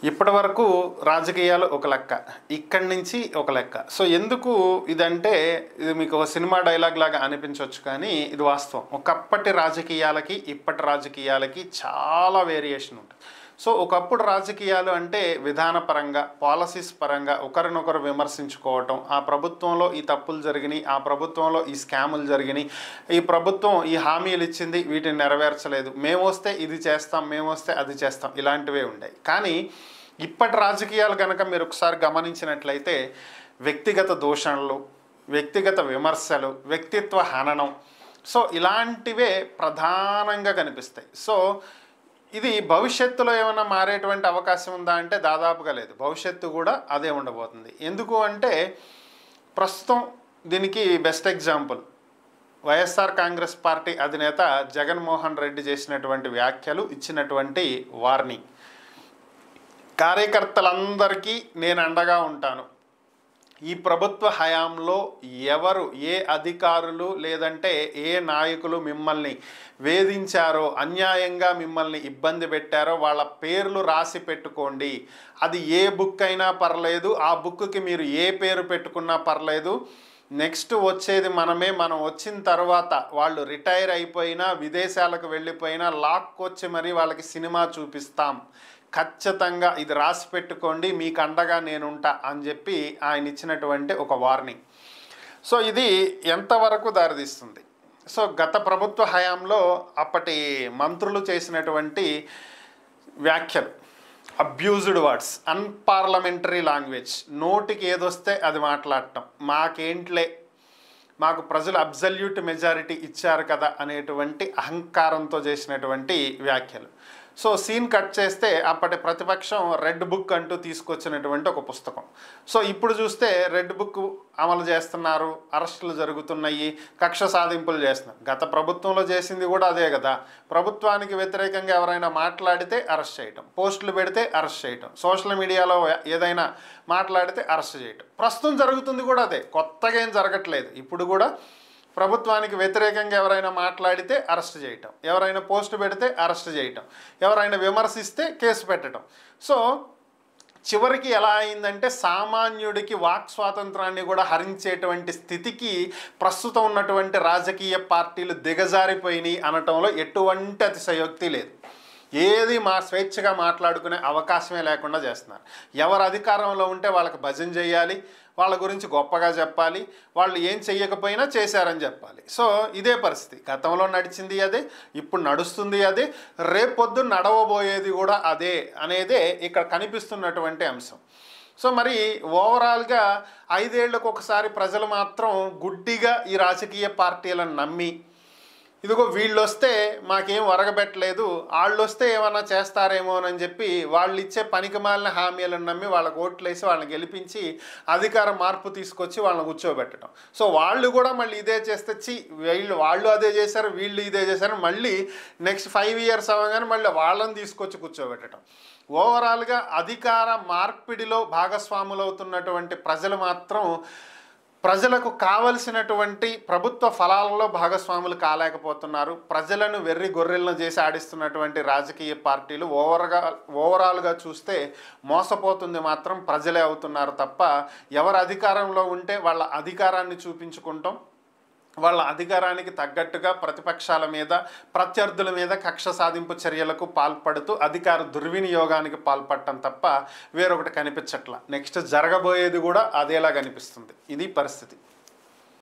ఇప్పటి వరకు రాజకీయాలు ఒక లెక్క, ఇక్కడి నుంచి ఒక లెక్క. సో ఎందుకు ఇదంటే, ఇది మీకు ఒక సినిమా డైలాగ్ లాగా అనిపించవచ్చు, కానీ ఇది వాస్తవం. ఒకప్పటి రాజకీయాలకి ఇప్పటి రాజకీయాలకి చాలా వేరియేషన్ ఉంటుంది. సో ఒకప్పుడు రాజకీయాలు అంటే విధానపరంగా, పాలసీస్ పరంగా ఒకరినొకరు విమర్శించుకోవటం, ఆ ప్రభుత్వంలో ఈ తప్పులు జరిగినాయి, ఆ ప్రభుత్వంలో ఈ స్కాములు జరిగినాయి, ఈ ప్రభుత్వం ఈ హామీలు ఇచ్చింది వీటిని నెరవేర్చలేదు, మేము వస్తే ఇది చేస్తాం, మేము వస్తే అది చేస్తాం, ఇలాంటివే ఉండేవి. కానీ ఇప్పటి రాజకీయాలు కనుక మీరు ఒకసారి గమనించినట్లయితే వ్యక్తిగత దూషణలు, వ్యక్తిగత విమర్శలు, వ్యక్తిత్వ హననం, సో ఇలాంటివే ప్రధానంగా కనిపిస్తాయి. సో ఇది భవిష్యత్తులో ఏమైనా మారేటువంటి అవకాశం ఉందా అంటే దాదాపుగా లేదు. భవిష్యత్తు కూడా అదే ఉండబోతుంది. ఎందుకు అంటే ప్రస్తుతం దీనికి best example YSR Congress party అధినేత జగన్మోహన్ రెడ్డి చేసినటువంటి వ్యాఖ్యలు, ఇచ్చినటువంటి వార్నింగ్. కార్యకర్తలందరికీ నేను అండగా ఉంటాను, ఈ ప్రభుత్వ హయాంలో ఎవరు, ఏ అధికారులు లేదంటే ఏ నాయకులు మిమ్మల్ని వేధించారో, అన్యాయంగా మిమ్మల్ని ఇబ్బంది పెట్టారో వాళ్ళ పేర్లు రాసి పెట్టుకోండి. అది ఏ బుక్ అయినా పర్లేదు, ఆ బుక్కి మీరు ఏ పేరు పెట్టుకున్నా పర్లేదు. నెక్స్ట్ వచ్చేది మనమే, మనం వచ్చిన తర్వాత వాళ్ళు రిటైర్ అయిపోయినా, విదేశాలకు వెళ్ళిపోయినా లాక్కొచ్చి మరి వాళ్ళకి సినిమా చూపిస్తాం. ఖచ్చితంగా ఇది రాసి పెట్టుకోండి, మీకు అండగా నేనుంటా అని చెప్పి ఆయన ఇచ్చినటువంటి ఒక వార్నింగ్. సో ఇది ఎంతవరకు దారితీస్తుంది? సో గత ప్రభుత్వ హయాంలో అప్పటి మంత్రులు చేసినటువంటి వ్యాఖ్యలు, అబ్యూజ్డ్ వర్డ్స్, అన్పార్లమెంటరీ లాంగ్వేజ్, నోటికి ఏదొస్తే అది మాట్లాడటం, మాకేంట్లే, మాకు ప్రజలు అబ్సల్యూట్ మెజారిటీ ఇచ్చారు కదా అనేటువంటి అహంకారంతో చేసినటువంటి వ్యాఖ్యలు. సో సీన్ కట్ చేస్తే అప్పటి ప్రతిపక్షం రెడ్ బుక్ అంటూ తీసుకొచ్చినటువంటి ఒక పుస్తకం. సో ఇప్పుడు చూస్తే రెడ్ బుక్ అమలు చేస్తున్నారు, అరెస్టులు జరుగుతున్నాయి, కక్ష సాధింపులు చేస్తున్నారు. గత ప్రభుత్వంలో చేసింది కూడా అదే కదా. ప్రభుత్వానికి వ్యతిరేకంగా ఎవరైనా మాట్లాడితే అరెస్ట్ చేయటం, పోస్టులు పెడితే అరెస్ట్ చేయటం, సోషల్ మీడియాలో ఏదైనా మాట్లాడితే అరెస్ట్ చేయటం. ప్రస్తుతం జరుగుతుంది కూడా అదే, కొత్తగా ఏం జరగట్లేదు. ఇప్పుడు కూడా ప్రభుత్వానికి వ్యతిరేకంగా ఎవరైనా మాట్లాడితే అరెస్ట్ చేయటం, ఎవరైనా పోస్టు పెడితే అరెస్ట్ చేయటం, ఎవరైనా విమర్శిస్తే కేసు పెట్టడం. సో చివరికి ఎలా అయిందంటే సామాన్యుడికి వాక్ స్వాతంత్రాన్ని కూడా హరించేటువంటి స్థితికి ప్రస్తుతం ఉన్నటువంటి రాజకీయ పార్టీలు దిగజారిపోయినాయి అనటంలో ఎటువంటి అతిశయోక్తి లేదు. ఏది స్వేచ్ఛగా మాట్లాడుకునే అవకాశమే లేకుండా చేస్తున్నారు. ఎవరు అధికారంలో ఉంటే వాళ్ళకి భజన చేయాలి, వాళ్ళ గురించి గొప్పగా చెప్పాలి, వాళ్ళు ఏం చెయ్యకపోయినా చేశారని చెప్పాలి. సో ఇదే పరిస్థితి. గతంలో నడిచింది అదే, ఇప్పుడు నడుస్తుంది అదే, రేపొద్దు నడవబోయేది కూడా అదే అనేదే ఇక్కడ కనిపిస్తున్నటువంటి అంశం. సో మరి ఓవరాల్గా 5 ఏళ్లకు ఒకసారి ప్రజలు మాత్రం గుడ్డిగా ఈ రాజకీయ పార్టీలను నమ్మి, ఇదిగో వీళ్ళు వస్తే మాకేం ఒరగబెట్టలేదు, వాళ్ళు వస్తే ఏమన్నా చేస్తారేమోనని చెప్పి వాళ్ళు ఇచ్చే పనికిమాలిన హామీలను నమ్మి వాళ్ళకు ఓట్లేసి వాళ్ళని గెలిపించి అధికార మార్పు తీసుకొచ్చి వాళ్ళని కూర్చోబెట్టడం. సో వాళ్ళు కూడా మళ్ళీ ఇదే చేస్తే వాళ్ళు అదే చేశారు, వీళ్ళు ఇదే చేశారు, మళ్ళీ నెక్స్ట్ 5 ఇయర్స్ అవ్వగానే మళ్ళీ వాళ్ళని తీసుకొచ్చి కూర్చోబెట్టడం. ఓవరాల్గా అధికార మార్పిడిలో భాగస్వాములు అవుతున్నటువంటి ప్రజలు మాత్రం ప్రజలకు కావలసినటువంటి ప్రభుత్వ ఫలాలలో భాగస్వాములు కాలేకపోతున్నారు. ప్రజలను వెర్రి గొర్రెలను చేసి ఆడిస్తున్నటువంటి రాజకీయ పార్టీలు ఓవరాల్గా చూస్తే మోసపోతుంది మాత్రం ప్రజలే అవుతున్నారు తప్ప, ఎవరు అధికారంలో ఉంటే వాళ్ళ అధికారాన్ని చూపించుకుంటాం, వాళ్ళ అధికారానికి తగ్గట్టుగా ప్రతిపక్షాల మీద, ప్రత్యర్థుల మీద కక్ష సాధింపు చర్యలకు పాల్పడుతూ అధికార దుర్వినియోగానికి పాల్పడటం తప్ప వేరొకటి కనిపించట్లా. నెక్స్ట్ జరగబోయేది కూడా అదేలా కనిపిస్తుంది. ఇది పరిస్థితి.